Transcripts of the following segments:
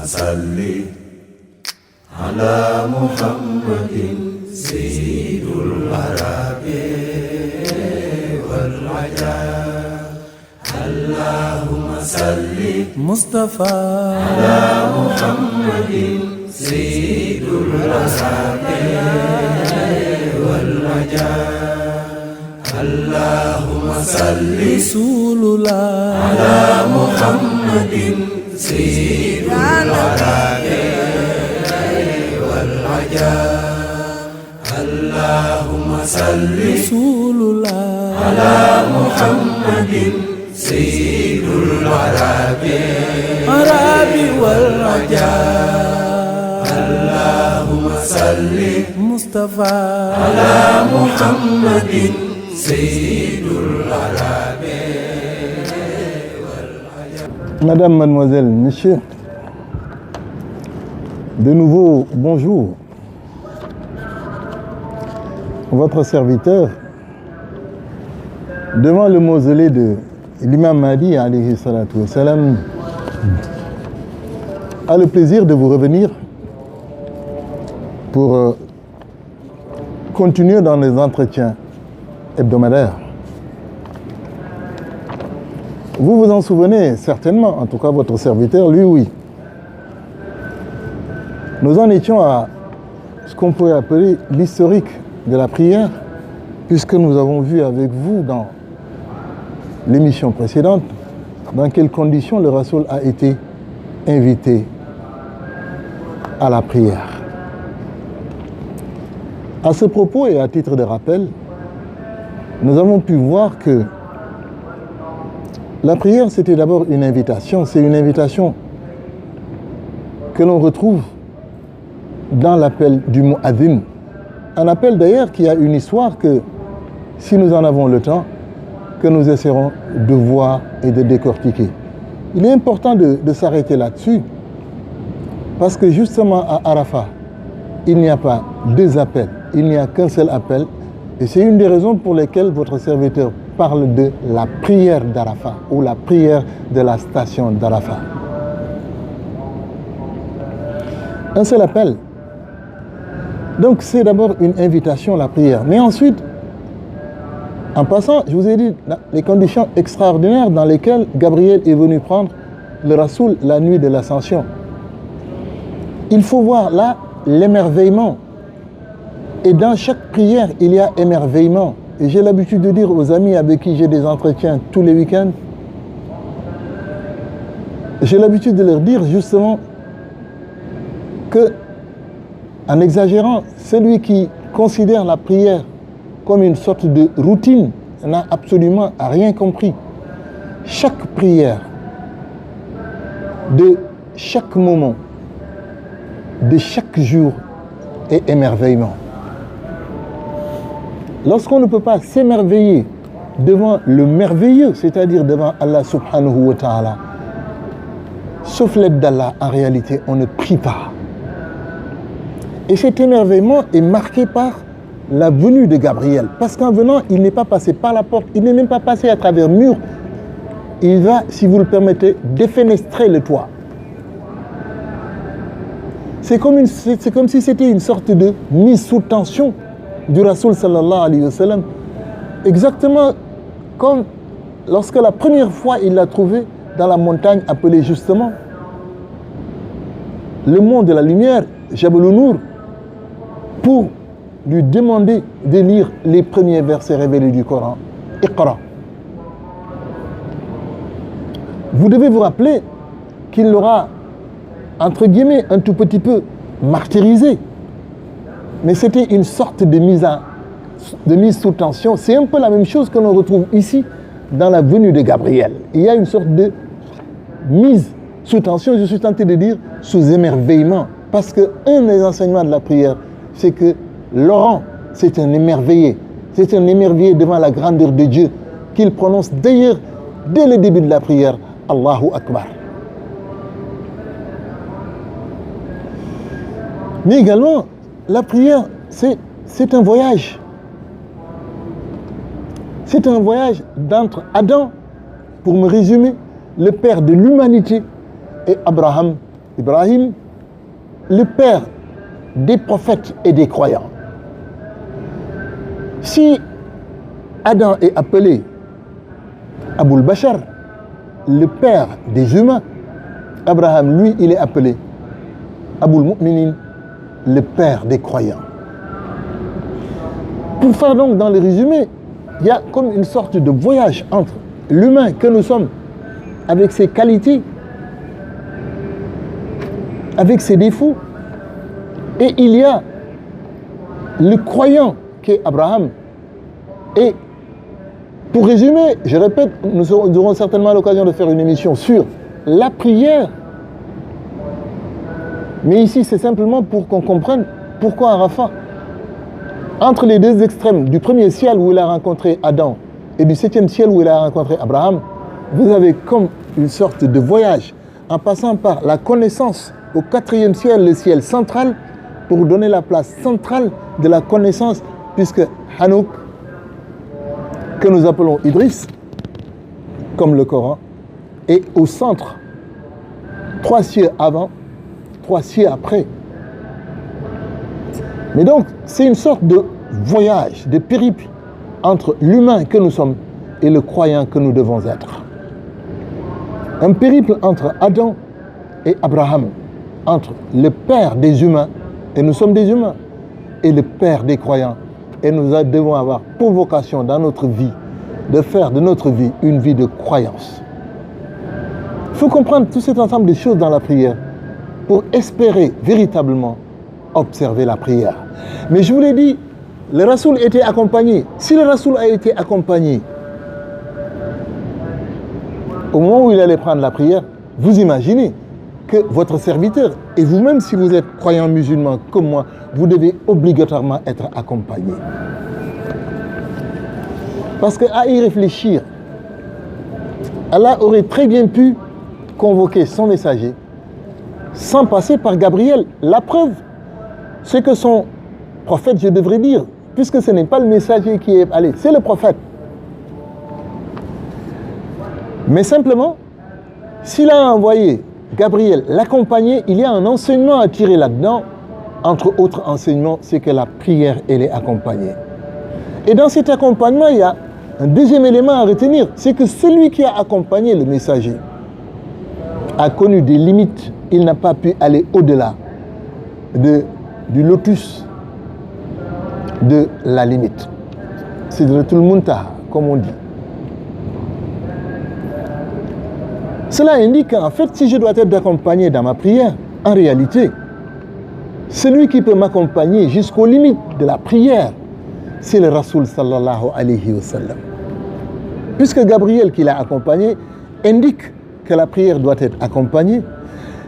صل على محمد سيد العرب والعجاب اللهم صل مصطفى على محمد سيد العرب والعجاب اللهم صل رسول الله على محمد سيد العرب والعجاب اللهم صل رسول الله على محمد سيد العرب والعجاب اللهم صل مصطفى على محمد سيد العرب. Madame, mademoiselle, monsieur, de nouveau, bonjour. Votre serviteur, devant le mausolée de l'imam Mahdi, alayhi salatu wassalam, a le plaisir de vous revenir pour continuer dans les entretiens hebdomadaires. Vous vous en souvenez certainement, en tout cas votre serviteur, lui oui. Nous en étions à ce qu'on pourrait appeler l'historique de la prière, puisque nous avons vu avec vous dans l'émission précédente dans quelles conditions le Rasoul a été invité à la prière. À ce propos et à titre de rappel, nous avons pu voir que la prière, c'était d'abord une invitation. C'est une invitation que l'on retrouve dans l'appel du mu'adhin. Un appel d'ailleurs qui a une histoire que, si nous en avons le temps, que nous essaierons de voir et de décortiquer. Il est important de s'arrêter là-dessus, parce que justement à Arafat, il n'y a pas deux appels, il n'y a qu'un seul appel. Et c'est une des raisons pour lesquelles votre serviteur parle de la prière d'Arafat ou la prière de la station d'Arafat. Un seul appel. Donc c'est d'abord une invitation à la prière. Mais ensuite, en passant, je vous ai dit les conditions extraordinaires dans lesquelles Gabriel est venu prendre le Rasoul la nuit de l'Ascension. Il faut voir là l'émerveillement. Et dans chaque prière, il y a émerveillement. Et j'ai l'habitude de dire aux amis avec qui j'ai des entretiens tous les week-ends, j'ai l'habitude de leur dire justement que, en exagérant, celui qui considère la prière comme une sorte de routine n'a absolument rien compris. Chaque prière, de chaque moment, de chaque jour est émerveillement. Lorsqu'on ne peut pas s'émerveiller devant le merveilleux, c'est-à-dire devant Allah subhanahu wa ta'ala, sauf l'aide d'Allah, en réalité, on ne prie pas. Et cet émerveillement est marqué par la venue de Gabriel. Parce qu'en venant, il n'est pas passé par la porte, il n'est même pas passé à travers le mur. Il va, si vous le permettez, défenestrer le toit. C'est comme si c'était une sorte de mise sous tension du Rasoul sallallahu alayhi wa sallam, exactement comme lorsque la première fois il l'a trouvé dans la montagne appelée justement le mont de la lumière, Jabal Nour, pour lui demander de lire les premiers versets révélés du Coran, Iqra. Vous devez vous rappeler qu'il l'aura, entre guillemets, un tout petit peu martyrisé. Mais c'était une sorte de mise sous tension. C'est un peu la même chose que l'on retrouve ici dans la venue de Gabriel. Il y a une sorte de mise sous tension, je suis tenté de dire sous émerveillement. Parce qu'un des enseignements de la prière, c'est que Laurent, c'est un émerveillé. C'est un émerveillé devant la grandeur de Dieu qu'il prononce d'ailleurs dès le début de la prière, Allahu Akbar. Mais également, la prière, c'est un voyage. C'est un voyage d'entre Adam, pour me résumer, le père de l'humanité, et Abraham, Ibrahim, le père des prophètes et des croyants. Si Adam est appelé Aboul Bachar, le père des humains, Abraham, lui, il est appelé Aboul Mu'minin, le père des croyants. Pour faire donc dans le résumé, il y a comme une sorte de voyage entre l'humain que nous sommes, avec ses qualités, avec ses défauts, et il y a le croyant qui est Abraham. Et pour résumer, je répète, nous aurons certainement l'occasion de faire une émission sur la prière. Mais ici, c'est simplement pour qu'on comprenne pourquoi Arafat, entre les deux extrêmes, du premier ciel où il a rencontré Adam et du septième ciel où il a rencontré Abraham, vous avez comme une sorte de voyage en passant par la connaissance au quatrième ciel, le ciel central, pour donner la place centrale de la connaissance, puisque Hanouk, que nous appelons Idriss, comme le Coran, est au centre, 3 cieux avant, 3 cieux après. Mais donc, c'est une sorte de voyage, de périple entre l'humain que nous sommes et le croyant que nous devons être. Un périple entre Adam et Abraham, entre le père des humains, et nous sommes des humains, et le père des croyants. Et nous devons avoir pour vocation dans notre vie de faire de notre vie une vie de croyance. Il faut comprendre tout cet ensemble de choses dans la prière pour espérer véritablement observer la prière. Mais je vous l'ai dit, le Rasoul était accompagné. Si le Rasoul a été accompagné au moment où il allait prendre la prière, vous imaginez que votre serviteur, et vous-même si vous êtes croyant musulman comme moi, vous devez obligatoirement être accompagné. Parce qu'à y réfléchir, Allah aurait très bien pu convoquer son messager sans passer par Gabriel. La preuve, c'est que son prophète, je devrais dire, puisque ce n'est pas le messager qui est allé, c'est le prophète. Mais simplement, s'il a envoyé Gabriel l'accompagner, il y a un enseignement à tirer là-dedans. Entre autres enseignements, c'est que la prière, elle est accompagnée. Et dans cet accompagnement, il y a un deuxième élément à retenir, c'est que celui qui a accompagné le messager a connu des limites. Il n'a pas pu aller au-delà du lotus de la limite. C'est de tout le muntaha, comme on dit. Cela indique qu'en fait, si je dois être accompagné dans ma prière, en réalité, celui qui peut m'accompagner jusqu'aux limites de la prière, c'est le Rasoul sallallahu alayhi wa sallam. Puisque Gabriel qui l'a accompagné indique que la prière doit être accompagnée,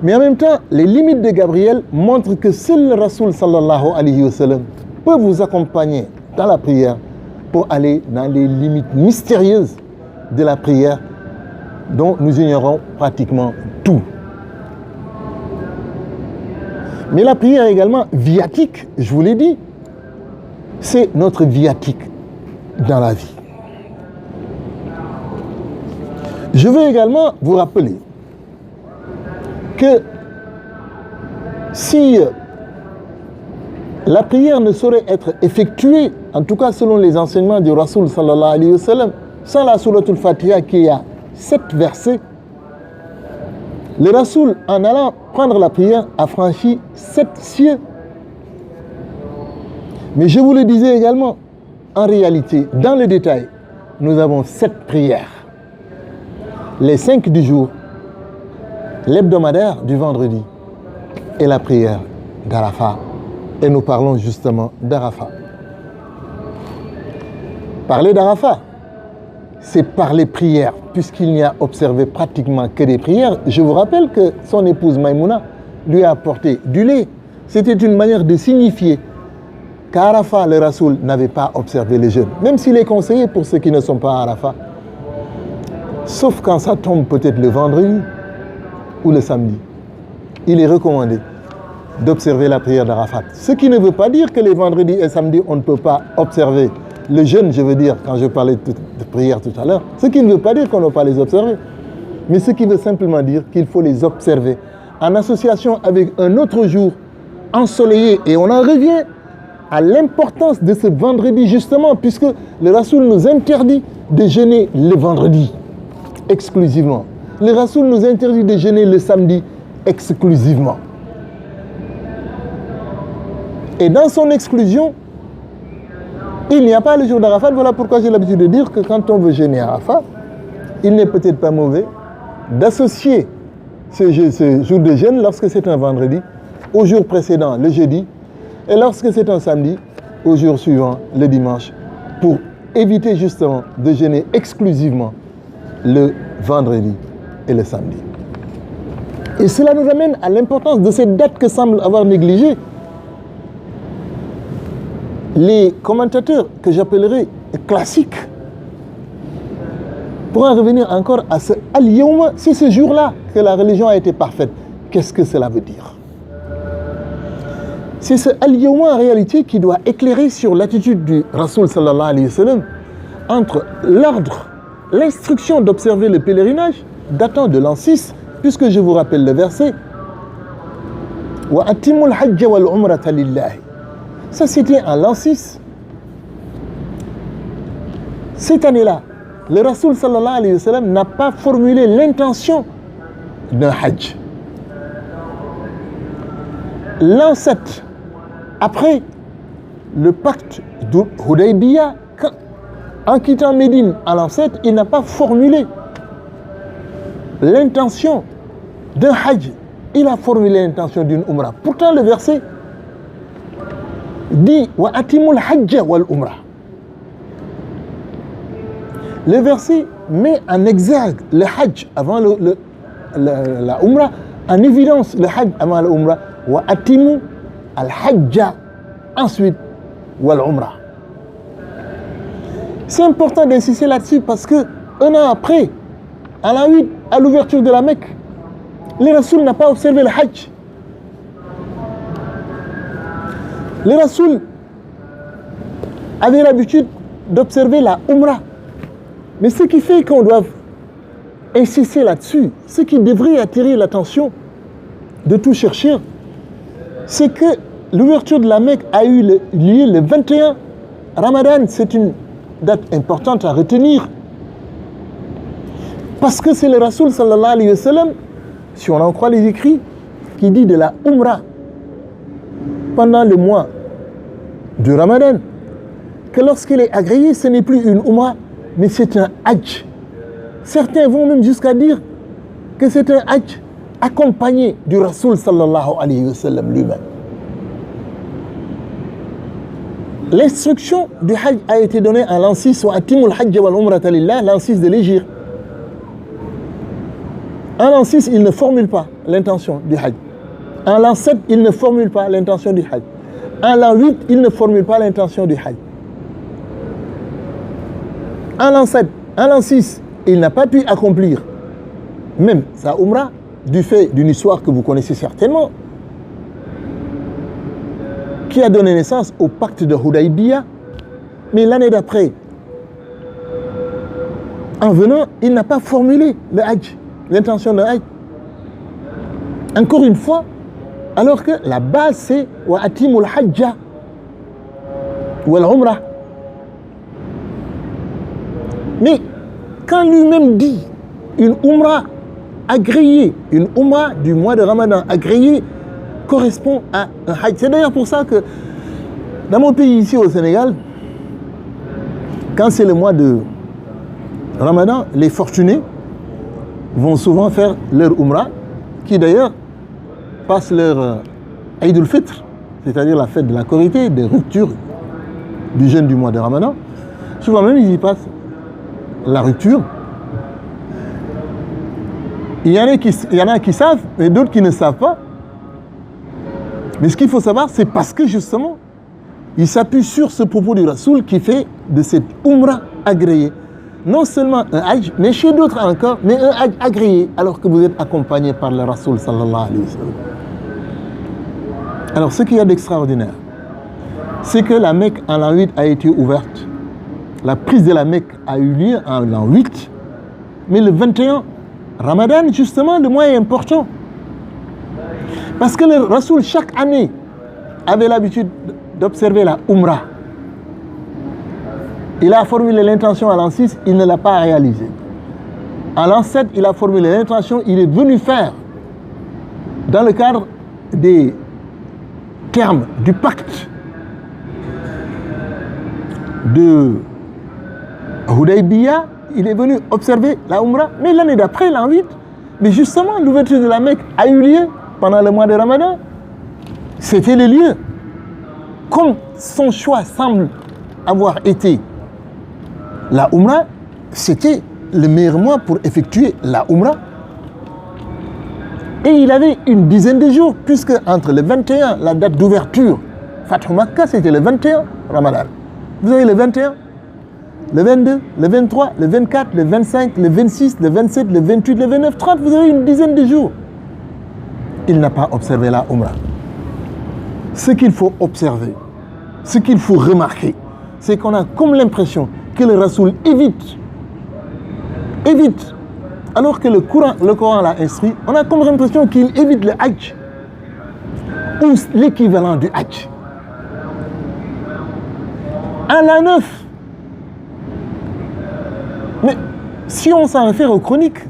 mais en même temps, les limites de Gabriel montrent que seul le Rasoul sallallahu alayhi wa sallam peut vous accompagner dans la prière pour aller dans les limites mystérieuses de la prière dont nous ignorons pratiquement tout. Mais la prière est également viatique, je vous l'ai dit. C'est notre viatique dans la vie. Je veux également vous rappeler que si la prière ne saurait être effectuée, en tout cas selon les enseignements du Rasoul sallallahu alayhi wa sallam, sans la Souratul Fatiha qui a 7 versets, le Rasoul, en allant prendre la prière, a franchi 7 cieux. Mais je vous le disais également, en réalité, dans le détail, nous avons 7 prières. Les 5 du jour, l'hebdomadaire du vendredi et la prière d'Arafat. Et nous parlons justement d'Arafat. Parler d'Arafat, c'est parler prière, puisqu'il n'y a observé pratiquement que des prières. Je vous rappelle que son épouse Maïmouna lui a apporté du lait. C'était une manière de signifier qu'Arafat, le Rasoul, n'avait pas observé le jeûne, même s'il est conseillé pour ceux qui ne sont pas à Arafat. Sauf quand ça tombe peut-être le vendredi ou le samedi. Il est recommandé d'observer la prière d'Arafat. Ce qui ne veut pas dire que les vendredis et samedis, on ne peut pas observer le jeûne, je veux dire, quand je parlais de prière tout à l'heure. Ce qui ne veut pas dire qu'on ne peut pas les observer. Mais ce qui veut simplement dire qu'il faut les observer en association avec un autre jour ensoleillé. Et on en revient à l'importance de ce vendredi justement, puisque le Rasoul nous interdit de jeûner le vendredi exclusivement. Le Rasoul nous interdit de jeûner le samedi exclusivement. Et dans son exclusion, il n'y a pas le jour d'Arafat. Voilà pourquoi j'ai l'habitude de dire que quand on veut jeûner à Arafat, il n'est peut-être pas mauvais d'associer ce jour de jeûne, lorsque c'est un vendredi, au jour précédent, le jeudi, et lorsque c'est un samedi, au jour suivant, le dimanche, pour éviter justement de jeûner exclusivement le vendredi et le samedi. Et cela nous ramène à l'importance de cette date que semblent avoir négligée les commentateurs que j'appellerai classiques. Pour en revenir encore à ce Al-Yawma, c'est ce jour-là que la religion a été parfaite. Qu'est-ce que cela veut dire? C'est ce Al-Yawma en réalité qui doit éclairer sur l'attitude du Rasoul sallallahu alayhi wa sallam entre l'ordre, l'instruction d'observer le pèlerinage datant de l'an 6, puisque je vous rappelle le verset Wa atimul hajja wal umrata lillahi. Ça c'était en l'an 6. Cette année-là, le Rasoul sallallahu alayhi wa sallam n'a pas formulé l'intention d'un hajj. L'an 7, après le pacte de Hudaybiyah, en quittant Médine à l'an 7, il n'a pas formulé l'intention d'un hajj. Il a formulé l'intention d'une umrah. Pourtant le verset dit wa atimul hajja wal umrah. Le verset met en exergue le hajj avant la umrah, en évidence le hajj avant la umrah, wa atimu al hajja ensuite wal umrah. C'est important d'insister là-dessus parce que un an après, à l'an 8, à l'ouverture de la Mecque, le Rasoul n'a pas observé le hajj. Le Rasoul avait l'habitude d'observer la umrah. Mais ce qui fait qu'on doit insister là-dessus, ce qui devrait attirer l'attention de tout chercheur, c'est que l'ouverture de la Mecque a eu lieu le 21 Ramadan. C'est une date importante à retenir. Parce que c'est le Rasoul sallallahu alayhi wa sallam, si on en croit les écrits, qui dit de la umrah pendant le mois du Ramadan, que lorsqu'il est agréé, ce n'est plus une umrah, mais c'est un hajj. Certains vont même jusqu'à dire que c'est un hajj accompagné du Rasoul sallallahu alayhi wa sallam lui-même. L'instruction du hajj a été donnée en l'an 6, wa atimul hajja wal umrata lillah, l'an 6 de l'Hégire. En l'an 6, il ne formule pas l'intention du hajj. En l'an 7, il ne formule pas l'intention du hajj. En l'an 8, il ne formule pas l'intention du hajj. En l'an 7, en l'an 6, il n'a pas pu accomplir même sa umrah du fait d'une histoire que vous connaissez certainement, qui a donné naissance au pacte de Hudaybiyah. Mais l'année d'après, en venant, il n'a pas formulé le hajj, l'intention de hajj. Encore une fois, alors que la base c'est wa atimul hajja wal umrah. Mais quand lui-même dit une umrah agréée, une umrah du mois de Ramadan agréée correspond à un hajj. C'est d'ailleurs pour ça que dans mon pays ici au Sénégal, quand c'est le mois de Ramadan, les fortunés vont souvent faire leur umrah, qui d'ailleurs passent leur Eid al-Fitr, c'est-à-dire la fête de la Korité, des ruptures du jeûne du mois de Ramadan. Souvent même ils y passent la rupture. Il y en a qui savent, et d'autres qui ne savent pas. Mais ce qu'il faut savoir, c'est parce que justement, il s'appuie sur ce propos du Rasoul qui fait de cette umrah agréée non seulement un hajj, mais chez d'autres encore, mais un hajj agréé, alors que vous êtes accompagné par le Rasoul sallallahu alayhi wa sallam. Alors ce qu'il y a d'extraordinaire, c'est que la Mecque en l'an 8 a été ouverte. La prise de la Mecque a eu lieu en l'an 8, mais le 21 Ramadan, justement, le mois est important. Parce que le Rasoul, chaque année, avait l'habitude d'observer la Umrah. Il a formulé l'intention à l'an 6, il ne l'a pas réalisée. À l'an 7, il a formulé l'intention, il est venu faire, dans le cadre des termes du pacte de Hudaybiya, il est venu observer la Umrah, mais l'année d'après, l'an 8, mais justement, l'ouverture de la Mecque a eu lieu pendant le mois de Ramadan. C'était le lieu. Comme son choix semble avoir été la Umrah, c'était le meilleur mois pour effectuer la Umrah. Et il avait une dizaine de jours, puisque entre le 21, la date d'ouverture, Fath Makkah, c'était le 21 Ramadan. Vous avez le 21, le 22, le 23, le 24, le 25, le 26, le 27, le 28, le 29, 30, vous avez une dizaine de jours. Il n'a pas observé la Umrah. Ce qu'il faut observer, ce qu'il faut remarquer, c'est qu'on a comme l'impression que le Rasoul évite, alors que le Coran l'a instruit, on a comme l'impression qu'il évite le Hajj, ou l'équivalent du Hajj. À l'an 9, mais si on s'en réfère aux chroniques,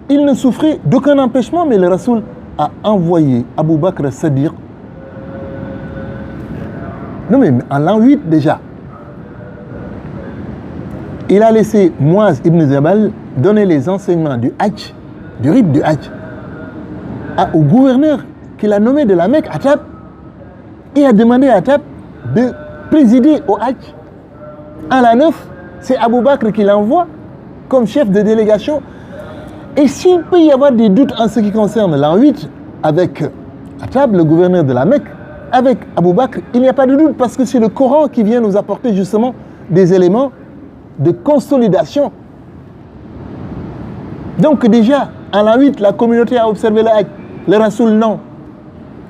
il ne souffrait d'aucun empêchement, mais le Rasoul a envoyé Abu Bakr as-Siddiq. Non mais en l'an 8 déjà, il a laissé Muaz ibn Jabal donner les enseignements du Hajj, du rite du Hajj, au gouverneur qu'il a nommé de la Mecque, Atab, et a demandé à Atab de présider au Hajj. En l'an 9, c'est Abu Bakr qui l'envoie comme chef de délégation. Et s'il peut y avoir des doutes en ce qui concerne l'an 8, avec Atab, le gouverneur de la Mecque, avec Abu Bakr, il n'y a pas de doute parce que c'est le Coran qui vient nous apporter justement des éléments de consolidation. Donc déjà, en l'an 8, la communauté a observé le Hajj, le Rasoul non.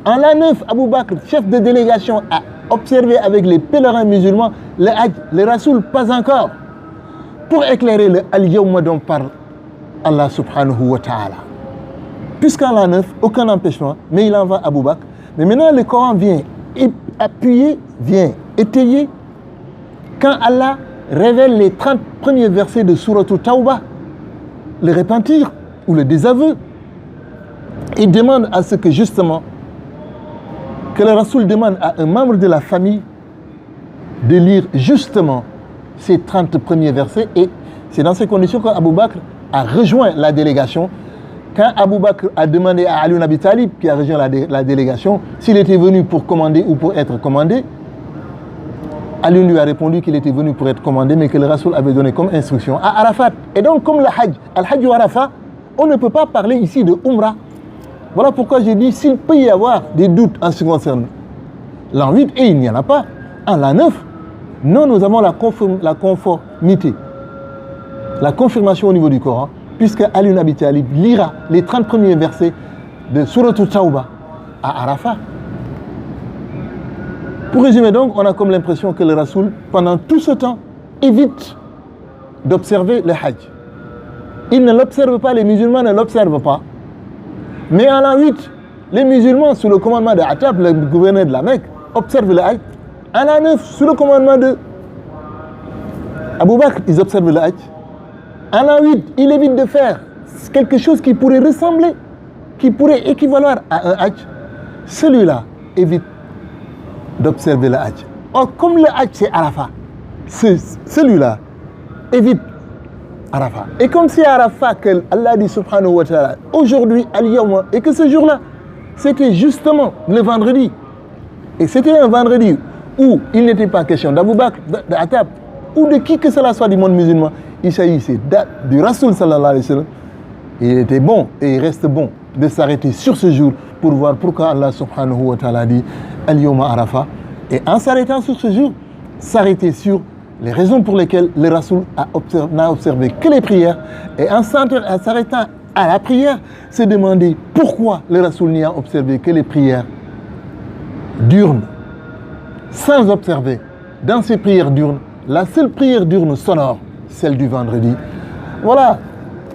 En l'an 9, Abu Bakr, chef de délégation, a observé avec les pèlerins musulmans le Hajj, le Rasoul pas encore. Pour éclairer le Al-Yawma dont parle Allah subhanahu wa ta'ala. Puisqu'en l'an 9, aucun empêchement, mais il envoie Abu Bakr. Mais maintenant, le Coran vient appuyer, vient étayer, quand Allah révèle les 30 premiers versets de Surah Tawbah, le repentir ou le désaveu, il demande à ce que justement, que le Rasoul demande à un membre de la famille de lire justement ces 30 premiers versets, et c'est dans ces conditions qu'Abu Bakr a rejoint la délégation. Quand Abu Bakr a demandé à Ali ibn Abi Talib, qui a rejoint la délégation, s'il était venu pour commander ou pour être commandé, Ali lui a répondu qu'il était venu pour être commandé, mais que le Rasoul avait donné comme instruction à Arafat. Et donc, comme le Hajj, Al-Hajj ou Arafat, on ne peut pas parler ici de Umrah. Voilà pourquoi j'ai dit, s'il peut y avoir des doutes en ce qui concerne l'an 8, et il n'y en a pas, en l'an 9, non, nous avons la conformité, la confirmation au niveau du Coran, puisque Ali ibn Abi Talib lira les 30 premiers versets de Surah Tawbah à Arafat. Pour résumer donc, on a comme l'impression que le Rasoul, pendant tout ce temps, évite d'observer le Hajj. Il ne l'observe pas, les musulmans ne l'observent pas. Mais en l'an 8, les musulmans, sous le commandement de Atab, le gouverneur de la Mecque, observent le Hajj. En l'an 9, sous le commandement de Abu Bakr, ils observent le Hajj. En l'an 8, il évite de faire quelque chose qui pourrait ressembler, qui pourrait équivaloir à un Hajj. Celui-là évite d'observer le Hajj. Or, comme le Hajj c'est Arafat, celui-là évite Arafat. Et comme c'est Arafat que Allah dit subhanahu wa ta'ala, aujourd'hui, al-yawma, et que ce jour-là, c'était justement le vendredi. Et c'était un vendredi où il n'était pas question d'Abu Bakr, d'Atab, ou de qui que cela soit du monde musulman. Il s'agissait du Rasoul sallallahu alayhi wa sallam. Il était bon et il reste bon de s'arrêter sur ce jour pour voir pourquoi Allah subhanahu wa ta'ala dit Al-Yawma Arafat. Et en s'arrêtant sur ce jour, s'arrêter sur les raisons pour lesquelles le Rasoul n'a observé que les prières. Et en s'arrêtant à la prière, se demander pourquoi le Rasoul n'y a observé que les prières diurnes, sans observer dans ces prières diurnes la seule prière diurne sonore, celle du vendredi. Voilà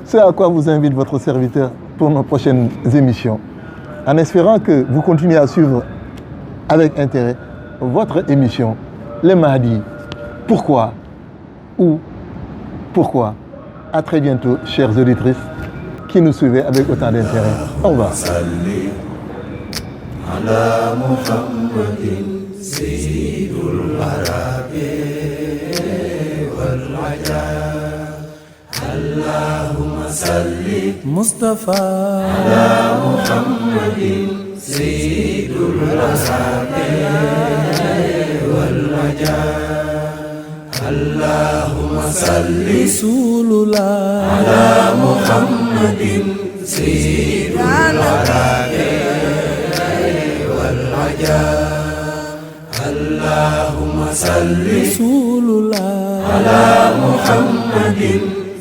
ce à quoi vous invite votre serviteur pour nos prochaines émissions. en espérant que vous continuez à suivre avec intérêt votre émission Le Mahdi. Pourquoi? Où? Pourquoi? À très bientôt, chères auditrices qui nous suivez avec autant d'intérêt. Au revoir. Mustafa على محمد سيد العرب والعجاب اللهم صل Rasulullah على محمد سيد العرب والعجاب اللهم صل Rasulullah على محمد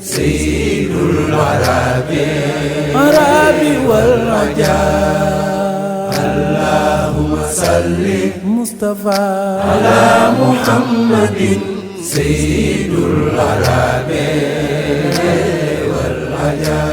سيد العرب Arabi wal Ajab اللهم صل Mustafa على محمد سيد العرب والعجاب